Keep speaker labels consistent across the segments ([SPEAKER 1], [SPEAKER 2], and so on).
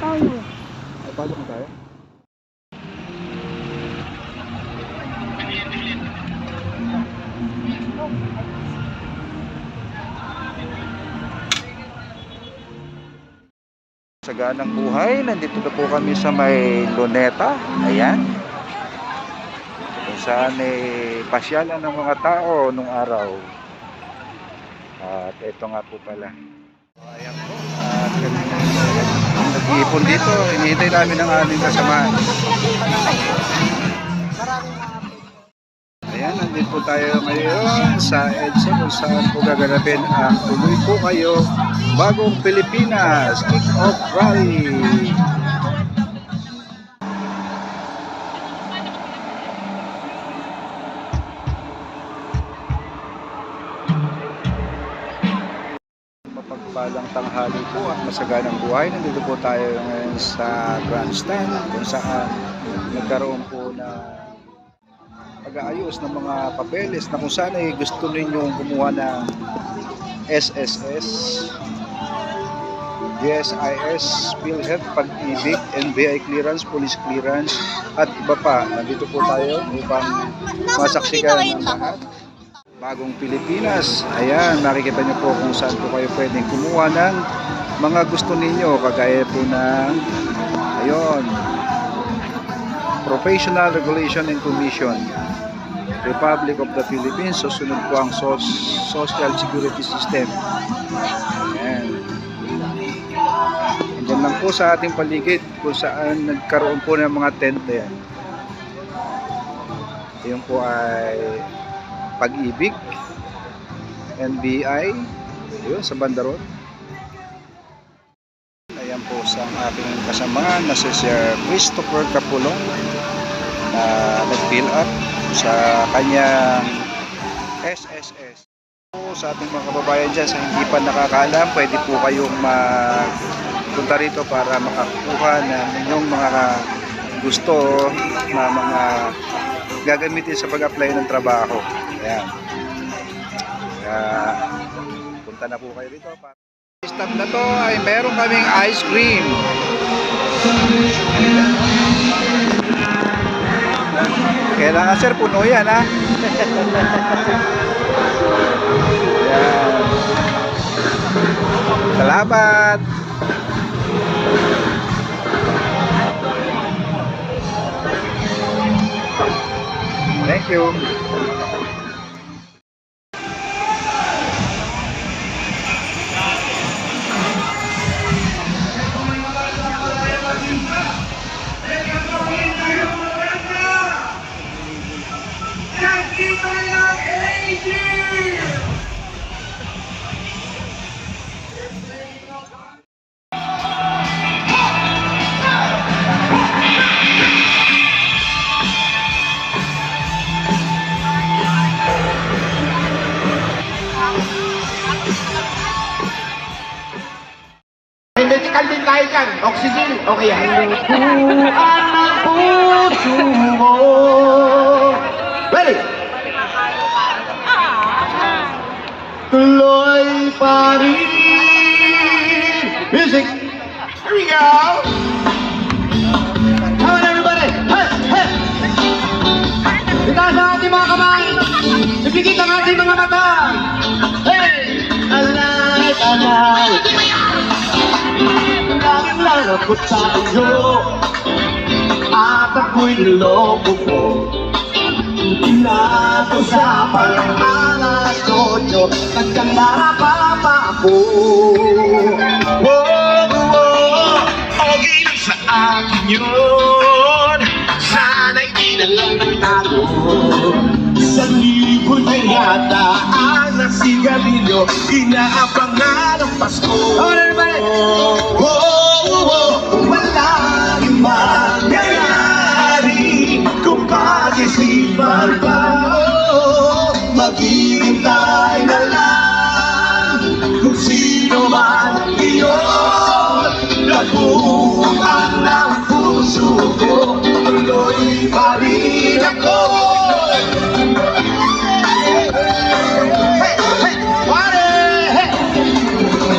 [SPEAKER 1] tayo.
[SPEAKER 2] Ay, pasok na tayo. Saganang buhay, nandito na po kami sa may Luneta. Ayan. Kung saan pasyalan ng mga tao nung araw. At ito nga po pala. Ayan po. At nag-iipon dito. Hinihintay namin ang aming kasamahan. Ayan, nandito po tayo ngayon sa EDSA kung saan po gaganapin ang Tuloy Po Kayo Bagong Pilipinas Kick-Off Rally. Mapagpalang tanghali po at masaganang buhay. Nandito po tayo ngayon sa grandstand kung saan nagkaroon po na pag-aayos ng mga papeles na kung saan ay gusto ninyong kumuha ng SSS, GSIS, PhilHealth, Pag-ibig, NBI clearance, police clearance at iba pa. Nandito po tayo upang masaksikan ng lahat. Bagong Pilipinas. Ayan, nakikita niyo po kung saan po kayo pwedeng kumuha ng mga gusto ninyo. Kagaya po ng ayun, Professional Regulation and Commission, Republic of the Philippines. Susunod po ang Social Security System. Ayan. Diyan lang po sa ating paligid kung saan nagkaroon po ng mga tent. Ayan. Yung po ay Pag-ibig, NBI, yun, sa Bandaron. Ayan po sa ating kasama na si Sir Christopher Capulong na nag-fill up sa kanyang SSS. Po sa ating mga kababayan dyan sa hindi pa nakakaalam, pwede po kayong punta rito para makakuha ng inyong mga gusto na mga gagamitin sa pag-apply ng trabaho. Ayan. Punta na po kayo dito. Stop na to ay meron kaming ice cream. Kailangan sir, puno yan ha. Ayan. Salamat. Thank you.
[SPEAKER 3] Medical din tayo dyan. Oxygen. Okay yan. Lutuan ng puso mo. Ready? Tuloy pa rin. Music. Here we go. Come on everybody. Hey, hey. Itaas ang ating mga kamay. Ipikit ang ating mga mata. Hey. Alay, alay. Laging lalapot sa inyo at ako'y niloko ko. Inato sa pang-alas 8 nagkandara pa ako. Okay lang sa akin yun. Sana'y di na lang nagtago. Sa libon na yata ang nasigarilyo, inaabangan ang Pasko. Wala rin mangyayari kung pag-isipan pa. Maghihintay na lang kung sino man iyon. Laguan ng puso ko, tuloy pa rin ako.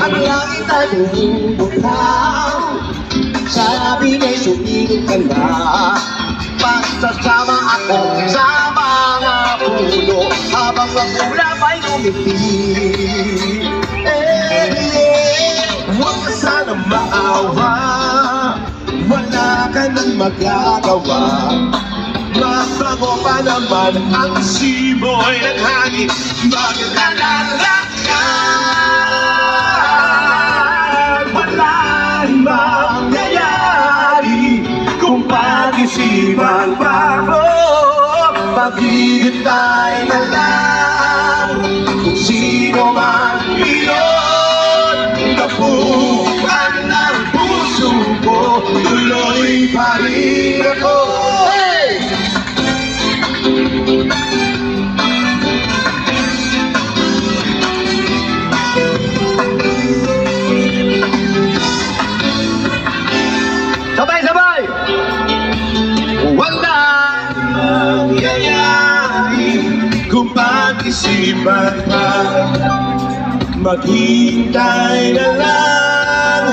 [SPEAKER 3] Ang langit ay bumutaw Sabi niya'y sumilip ka na, pasasama ako sa mga puno habang ang ulap ay lumipit. Huwag ka sana maawa, wala ka nang magagawa. Mabago pa naman ang simoy ng hangin. Bakit ka lalakad? Walang mangyayari kung pag-isipan pa mo. Maghihintay na lang kung sino man iyon. Tapuan ng puso ko, tuloy pa rin ako. Sabay-sabay! Walang mangyayari kung pag-isipan pa. Maghintay na lang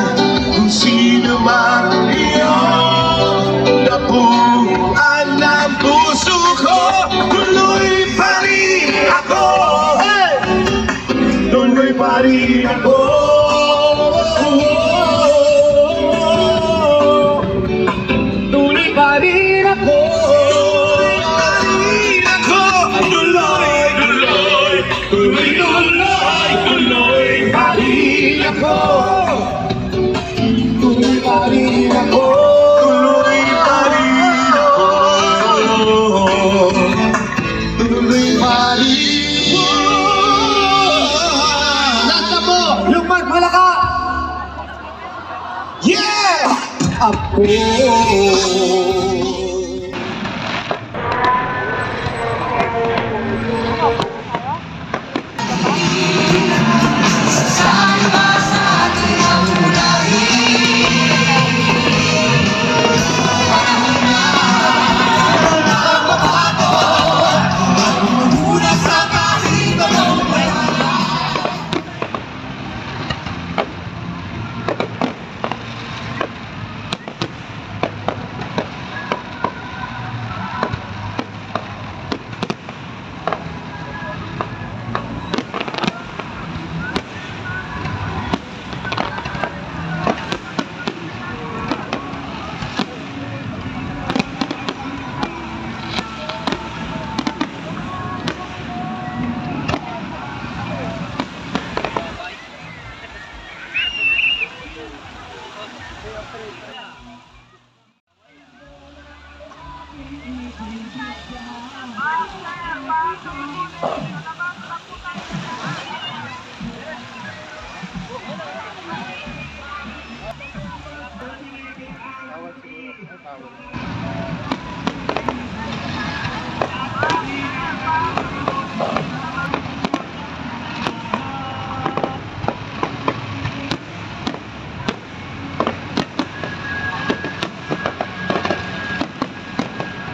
[SPEAKER 3] kung sino man iyon. Napuan ng puso ko, tuloy pa rin ako. Hey! Tuloy pa rin ako. Tuloy pa rin ako. Tuloy, tuloy, tuloy, tuloy, tuloy pa rin ako. Tuloy pa rin ako. Tuloy pa rin ako. Tuloy pa rin ako. Nasa mo, lumag malaka. Yeah! Ako